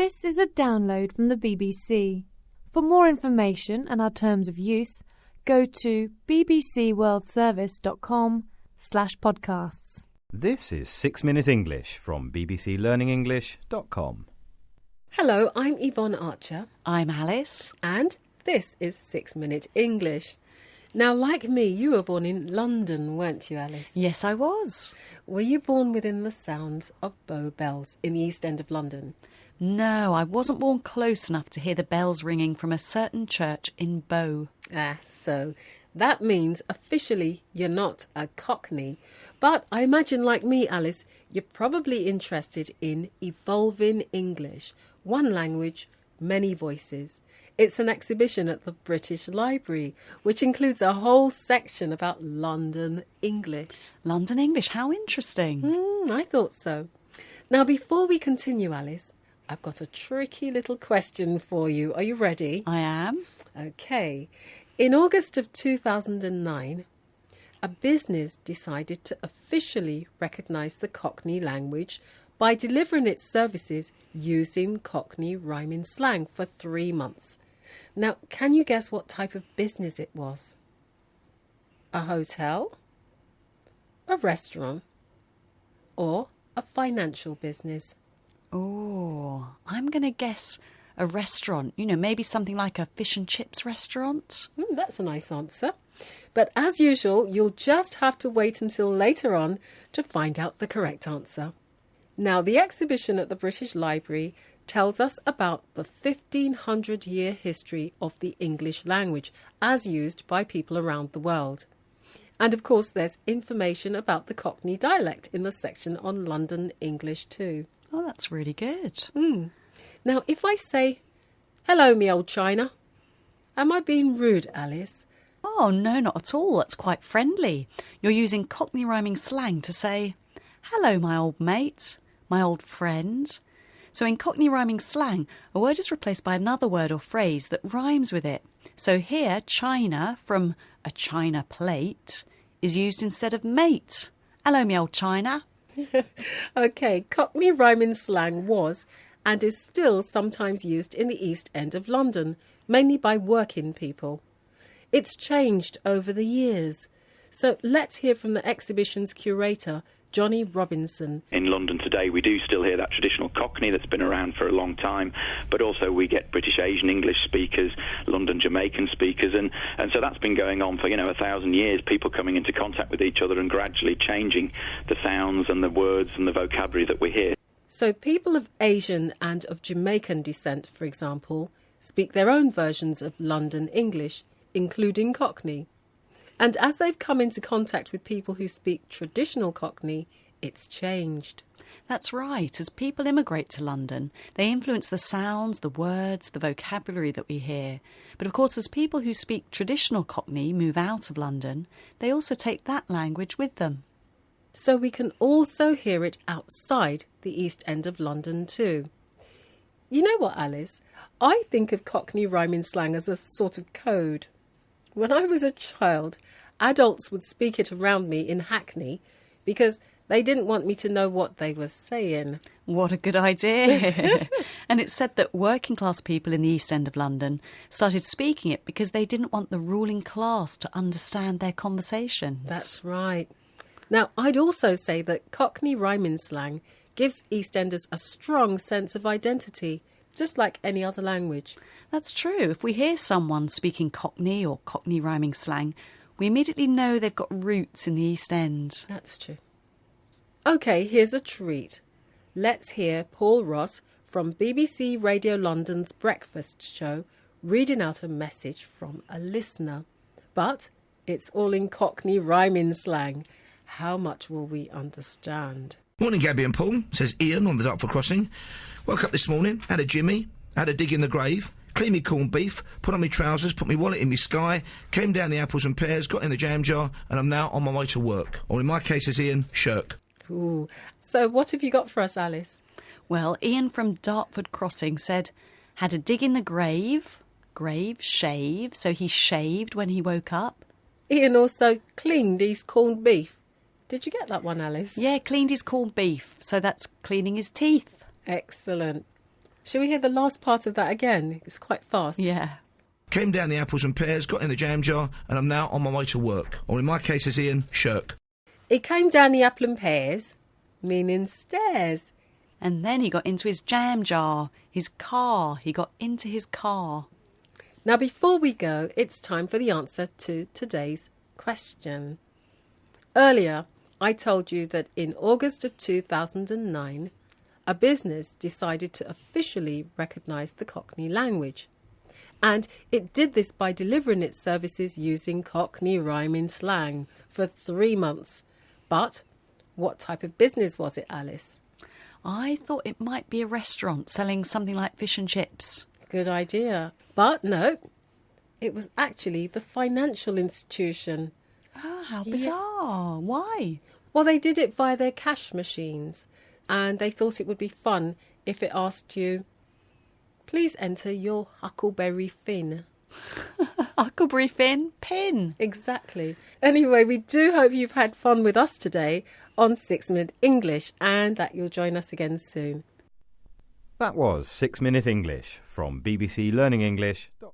This is a download from the BBC. For more information and our terms of use, go to bbcworldservice.com/podcasts. This is 6 Minute English from bbclearningenglish.com. Hello, I'm Yvonne Archer. I'm Alice. And this is 6 Minute English. Now, like me, you were born in London, weren't you, Alice? Yes, I was. Were you born within the sounds of Bow Bells in the East End of London? No, I wasn't born close enough to hear the bells ringing from a certain church in Bow. So that means officially you're not a Cockney. But I imagine, like me, Alice, you're probably interested in evolving English. One language, many voices. It's an exhibition at the British Library, which includes a whole section about London English. London English, how interesting. I thought so. Now, before we continue, Alice, I've got a tricky little question for you. Are you ready? I am. Okay. In August of 2009, a business decided to officially recognise the Cockney language by delivering its services using Cockney rhyming slang for 3 months. Now, can you guess what type of business it was? A hotel? A restaurant? Or a financial business? Oh, I'm going to guess a restaurant. You know, maybe something like a fish and chips restaurant. That's a nice answer. But as usual, you'll just have to wait until later on to find out the correct answer. Now, the exhibition at the British Library tells us about the 1500-year history of the English language as used by people around the world. And of course, there's information about the Cockney dialect in the section on London English too. Oh, that's really good. Now, if I say, hello, me old China, am I being rude, Alice? Oh, no, not at all. That's quite friendly. You're using Cockney rhyming slang to say, hello, my old mate, my old friend. So in Cockney rhyming slang, a word is replaced by another word or phrase that rhymes with it. So here, china, from a china plate, is used instead of mate. Hello, me old China. Okay, Cockney rhyming slang was and is still sometimes used in the East End of London, mainly by working people. It's changed over the years. So let's hear from the exhibition's curator, Johnny Robinson. In London today, we do still hear that traditional Cockney that's been around for a long time, but also we get British Asian English speakers, London Jamaican speakers, and so that's been going on for, 1,000 years, people coming into contact with each other and gradually changing the sounds and the words and the vocabulary that we hear. So people of Asian and of Jamaican descent, for example, speak their own versions of London English, including Cockney. And as they've come into contact with people who speak traditional Cockney, it's changed. That's right. As people immigrate to London, they influence the sounds, the words, the vocabulary that we hear. But of course, as people who speak traditional Cockney move out of London, they also take that language with them. So we can also hear it outside the East End of London too. You know what, Alice? I think of Cockney rhyming slang as a sort of code. When I was a child, adults would speak it around me in Hackney because they didn't want me to know what they were saying. What a good idea. And it's said that working class people in the East End of London started speaking it because they didn't want the ruling class to understand their conversations. That's right. Now, I'd also say that Cockney rhyming slang gives EastEnders a strong sense of identity, just like any other language. That's true. If we hear someone speaking Cockney or Cockney rhyming slang, we immediately know they've got roots in the East End. That's true. OK, here's a treat. Let's hear Paul Ross from BBC Radio London's Breakfast Show reading out a message from a listener. But it's all in Cockney rhyming slang. How much will we understand? Morning, Gabby and Paul, says Ian on the Dartford Crossing. Woke up this morning, had a jimmy, had a dig in the grave, cleaned me corned beef, put on me trousers, put me wallet in me sky, came down the apples and pears, got in the jam jar, and I'm now on my way to work. Or in my case, as Ian, shirk. Ooh. So what have you got for us, Alice? Well, Ian from Dartford Crossing said, had a dig in the grave, shave, so he shaved when he woke up. Ian also cleaned his corned beef. Did you get that one, Alice? Yeah, cleaned his corned beef, so that's cleaning his teeth. Excellent. Shall we hear the last part of that again? It was quite fast. Yeah. Came down the apples and pears, got in the jam jar, and I'm now on my way to work. Or in my case, as Ian, shirk. He came down the apple and pears, meaning stairs. And then he got into his jam jar, his car. He got into his car. Now, before we go, it's time for the answer to today's question. Earlier, I told you that in August of 2009, a business decided to officially recognise the Cockney language. And it did this by delivering its services using Cockney rhyming slang for 3 months. But what type of business was it, Alice? I thought it might be a restaurant selling something like fish and chips. Good idea. But no, it was actually the financial institution. Ah, how bizarre. Why? Well, they did it via their cash machines, and they thought it would be fun if it asked you, please enter your Huckleberry Finn. Huckleberry Finn pin. Exactly. Anyway, we do hope you've had fun with us today on 6 Minute English and that you'll join us again soon. That was 6 Minute English from bbclearningenglish.com.